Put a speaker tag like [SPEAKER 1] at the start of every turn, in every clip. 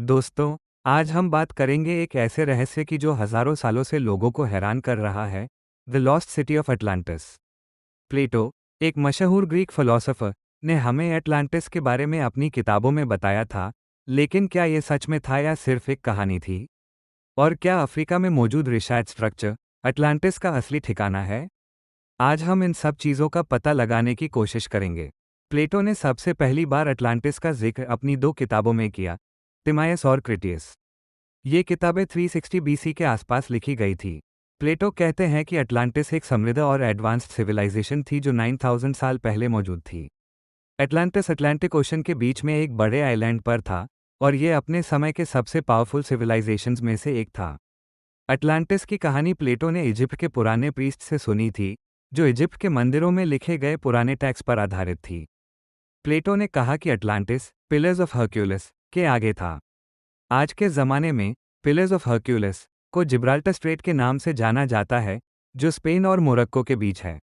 [SPEAKER 1] दोस्तों, आज हम बात करेंगे एक ऐसे रहस्य की जो हजारों सालों से लोगों को हैरान कर रहा है, the lost city of Atlantis. Plato, एक मशहूर ग्रीक फिलोसोफर, ने हमें अटलांटिस के बारे में अपनी किताबों में बताया था, लेकिन क्या ये सच में था या सिर्फ एक कहानी थी? और क्या अफ्रीका में मौजूद रिसर्च स्ट्रक्चर अटलांटिस का असली ठिकाना है? आज हम इन सब चीज़ों का पता लगाने की कोशिश करेंगे। प्लेटो ने सबसे पहली बार अटलांटिस का जिक्र अपनी दो किताबों में किया, तिमायस और क्रिटियस। ये किताबें 360 बीसी के आसपास लिखी गई थी। प्लेटो कहते हैं कि अटलांटिस एक समृद्ध और एडवांस्ड सिविलाइजेशन थी जो 9000 साल पहले मौजूद थी। अटलांटिस अटलांटिक ओशन के बीच में एक बड़े आइलैंड पर था, और ये अपने समय के सबसे पावरफुल सिविलाइजेशंस में से एक था। अटलांटिस की कहानी प्लेटो ने इजिप्ट के पुराने प्रीस्ट से सुनी थी, जो इजिप्ट के मंदिरों में लिखे गए पुराने टैक्स पर आधारित थी। प्लेटो ने कहा कि अटलांटिस पिलर्स ऑफ हर्क्यूलिस के आगे था। आज के ज़माने में पिलर्स ऑफ हर्क्यूलिस को जिब्राल्टर स्ट्रेट के नाम से जाना जाता है, जो स्पेन और मोरक्को के बीच है।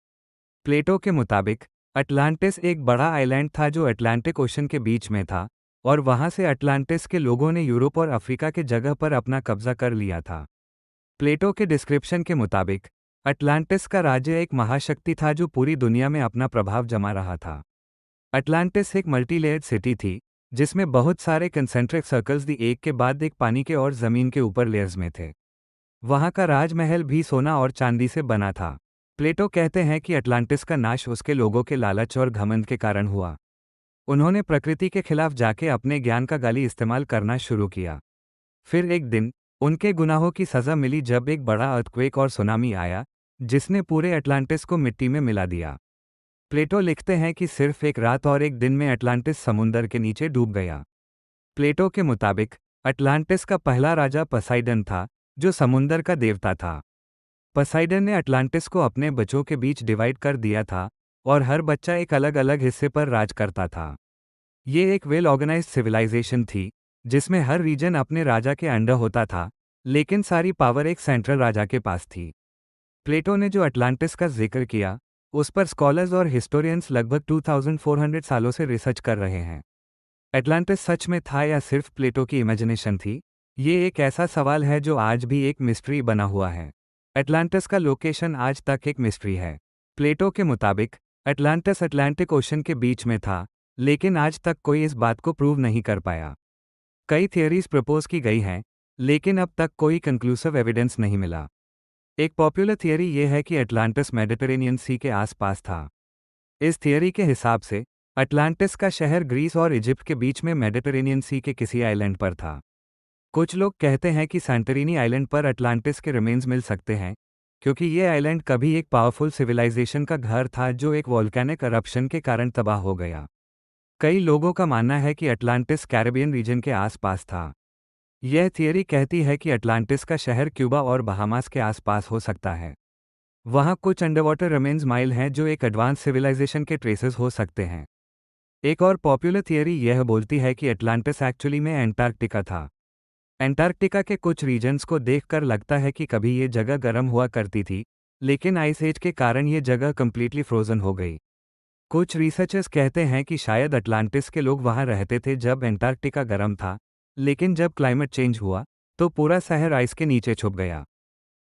[SPEAKER 1] प्लेटो के मुताबिक अटलांटिस एक बड़ा आइलैंड था जो अटलांटिक ओशन के बीच में था, और वहां से अटलांटिस के लोगों ने यूरोप और अफ्रीका के जगह पर अपना कब्जा कर लिया था। प्लेटो के डिस्क्रिप्शन के मुताबिक अटलांटिस का राज्य एक महाशक्ति था जो पूरी दुनिया में अपना प्रभाव जमा रहा था। अटलांटिस एक मल्टीलेयर्ड सिटी थी, जिसमें बहुत सारे कंसेंट्रिक सर्कल्स दी एक के बाद एक पानी के और जमीन के ऊपर लेयर्स में थे। वहां का राजमहल भी सोना और चांदी से बना था। प्लेटो कहते हैं कि अटलांटिस का नाश उसके लोगों के लालच और घमंड के कारण हुआ। उन्होंने प्रकृति के खिलाफ जाके अपने ज्ञान का गाली इस्तेमाल करना शुरू किया। फिर एक दिन उनके गुनाहों की सजा मिली जब एक बड़ा अर्थक्वेक और सुनामी आया, जिसने पूरे अटलांटिस को मिट्टी में मिला दिया। प्लेटो लिखते हैं कि सिर्फ एक रात और एक दिन में अटलांटिस समुंदर के नीचे डूब गया। प्लेटो के मुताबिक अटलांटिस का पहला राजा पसाइडन था, जो समुंदर का देवता था। पसाइडन ने अटलांटिस को अपने बच्चों के बीच डिवाइड कर दिया था, और हर बच्चा एक अलग अलग हिस्से पर राज करता था। ये एक वेल ऑर्गेनाइज्ड सिविलाइजेशन थी, जिसमें हर रीजन अपने राजा के अंडर होता था, लेकिन सारी पावर एक सेंट्रल राजा के पास थी। प्लेटो ने जो अटलांटिस का जिक्र किया, उस पर स्कॉलर्स और हिस्टोरियंस लगभग 2400 सालों से रिसर्च कर रहे हैं। अटलांटिस सच में था या सिर्फ प्लेटो की इमेजिनेशन थी? ये एक ऐसा सवाल है जो आज भी एक मिस्ट्री बना हुआ है। अटलांटिस का लोकेशन आज तक एक मिस्ट्री है। प्लेटो के मुताबिक अटलांटिस अटलांटिक ओशन के बीच में था, लेकिन आज तक कोई इस बात को प्रूव नहीं कर पाया। कई थियरीज प्रपोज की गई हैं, लेकिन अब तक कोई कंक्लूसिव एविडेंस नहीं मिला। एक पॉपुलर थियरी ये है कि अटलांटिस मेडिटरेनियन सी के आसपास था। इस थियरी के हिसाब से अटलांटिस का शहर ग्रीस और इजिप्ट के बीच में मेडिटरेनियन सी के किसी आइलैंड पर था। कुछ लोग कहते हैं कि सैंटोरिनी आइलैंड पर अटलांटिस के रिमेन्स मिल सकते हैं, क्योंकि ये आइलैंड कभी एक पावरफुल सिविलाइजेशन का घर था जो एक वोल्केनिक eruption के कारण तबाह हो गया। कई लोगों का मानना है कि अटलांटिस कैरिबियन रीजन के आसपास था। यह थियरी कहती है कि अटलांटिस का शहर क्यूबा और बहामास के आसपास हो सकता है। वहाँ कुछ अंडरवाटर रिमेन्स माइल हैं जो एक एडवांस सिविलाइजेशन के ट्रेसेस हो सकते हैं। एक और पॉपुलर थियरी यह बोलती है कि अटलांटिस एक्चुअली में एंटार्कटिका था। एंटार्कटिका के कुछ रीजन्स को देखकर लगता है कि कभी ये जगह गर्म हुआ करती थी, लेकिन आइस एज के कारण ये जगह कंप्लीटली फ्रोजन हो गई। कुछ रिसर्चर्स कहते हैं कि शायद अटलांटिस के लोग वहाँ रहते थे जब एंटार्कटिका गर्म था, लेकिन जब क्लाइमेट चेंज हुआ, तो पूरा शहर आइस के नीचे छुप गया।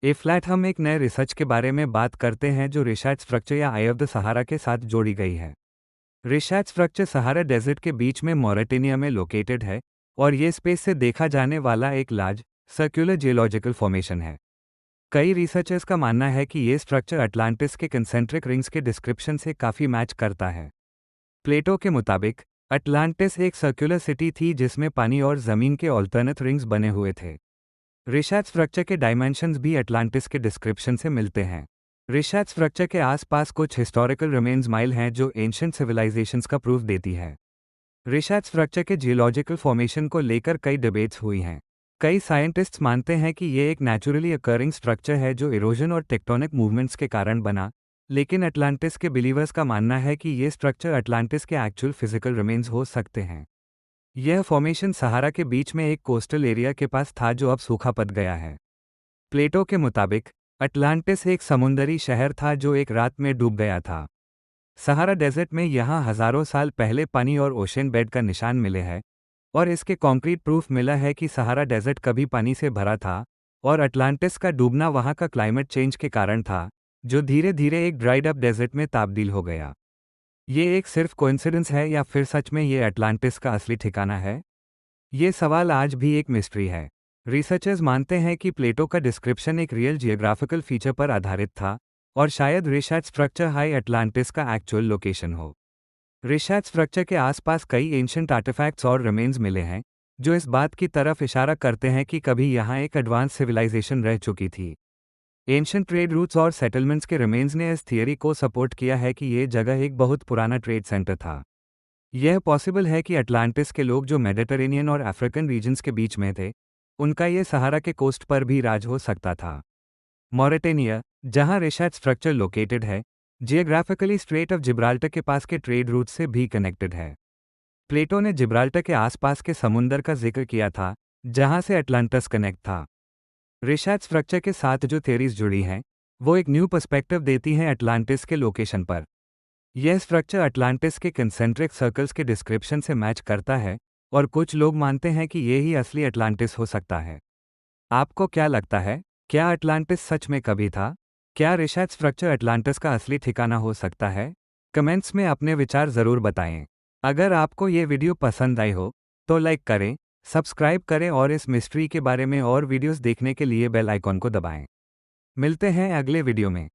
[SPEAKER 1] ए फ्लैट हम एक नए रिसर्च के बारे में बात करते हैं जो रिसर्च स्ट्रक्चर या आई ऑफ द सहारा के साथ जोड़ी गई है। रिसर्च स्ट्रक्चर सहारा डेजर्ट के बीच में मॉरिटानिया में लोकेटेड है, और ये स्पेस से देखा जाने वाला एक लार्ज सर्कुलर जियोलॉजिकल फॉर्मेशन है। कई रिसर्चर्स का मानना है कि ये स्ट्रक्चर अटलांटिस के कंसेंट्रिक रिंग्स के डिस्क्रिप्शन से काफ़ी मैच करता है। प्लेटो के मुताबिक अटलांटिस एक सर्कुलर सिटी थी जिसमें पानी और ज़मीन के ऑल्टरनेट रिंग्स बने हुए थे। रिसर्च स्ट्रक्चर के डायमेंशंस भी अटलांटिस के डिस्क्रिप्शन से मिलते हैं। रिसर्च स्ट्रक्चर के आसपास कुछ हिस्टोरिकल रिमेन्स माइल हैं जो एंशिएंट सिविलाइजेशंस का प्रूफ देती है। रिसर्च स्ट्रक्चर के जियोलॉजिकल फॉर्मेशन को लेकर कई डिबेट्स हुई हैं। कई साइंटिस्ट्स मानते हैं कि ये एक नेचुरली अकरिंग स्ट्रक्चर है जो इरोजन और टेक्टोनिक मूवमेंट्स के कारण बना, लेकिन अटलांटिस के बिलीवर्स का मानना है कि ये स्ट्रक्चर अटलांटिस के एक्चुअल फिजिकल रिमेन्स हो सकते हैं। यह फॉर्मेशन सहारा के बीच में एक कोस्टल एरिया के पास था जो अब सूखा पड़ गया है। प्लेटो के मुताबिक अटलांटिस एक समुंदरी शहर था जो एक रात में डूब गया था। सहारा डेजर्ट में यहाँ हजारों साल पहले पानी और ओशन बेड का निशान मिले हैं, और इसके कॉन्क्रीट प्रूफ मिला है कि सहारा डेजर्ट कभी पानी से भरा था और अटलांटिस का डूबना वहाँ का क्लाइमेट चेंज के कारण था, जो धीरे धीरे एक ड्राइड अप डेजर्ट में तब्दील हो गया। ये एक सिर्फ कोइंसिडेंस है या फिर सच में ये अटलांटिस का असली ठिकाना है? ये सवाल आज भी एक मिस्ट्री है। रिसर्चर्स मानते हैं कि प्लेटो का डिस्क्रिप्शन एक रियल जियोग्राफिकल फीचर पर आधारित था और शायद रिसर्च स्ट्रक्चर हाई अटलांटिस का एक्चुअल लोकेशन हो। रिसर्च स्ट्रक्चर के आसपास कई एंशिएंट आर्टिफैक्ट्स और रिमेन्स मिले हैं, जो इस बात की तरफ इशारा करते हैं कि कभी यहाँ एक एडवांस सिविलाइजेशन रह चुकी थी। एंशिएंट ट्रेड रूट्स और सेटलमेंट्स के रिमेन्स ने इस थियरी को सपोर्ट किया है कि ये जगह एक बहुत पुराना ट्रेड सेंटर था। यह पॉसिबल है कि अटलांटिस के लोग जो मेडिटरेनियन और अफ्रीकन रीजन्स के बीच में थे, उनका ये सहारा के कोस्ट पर भी राज हो सकता था। मॉरिटेनिया, जहां रिसर्च स्ट्रक्चर लोकेटेड है, जियोग्राफिकली स्ट्रेट ऑफ जिब्राल्टर के पास के ट्रेड रूट से भी कनेक्टेड है। प्लेटो ने जिब्राल्टर के आसपास के समुंदर का जिक्र किया था, जहां से अटलांटिस कनेक्ट था। रिसर्च स्ट्रक्चर के साथ जो थ्योरीज जुड़ी हैं, वो एक न्यू पर्सपेक्टिव देती हैं अटलांटिस के लोकेशन पर। यह स्ट्रक्चर अटलांटिस के कंसेंट्रिक सर्कल्स के डिस्क्रिप्शन से मैच करता है और कुछ लोग मानते हैं कि ये ही असली अटलांटिस हो सकता है। आपको क्या लगता है? क्या अटलांटिस सच में कभी था? क्या रिसर्च स्ट्रक्चर अटलांटिस का असली ठिकाना हो सकता है? कमेंट्स में अपने विचार ज़रूर बताएं। अगर आपको ये वीडियो पसंद आई हो तो लाइक करें, सब्सक्राइब करें और इस मिस्ट्री के बारे में और वीडियोस देखने के लिए बेल आइकॉन को दबाएं। मिलते हैं अगले वीडियो में।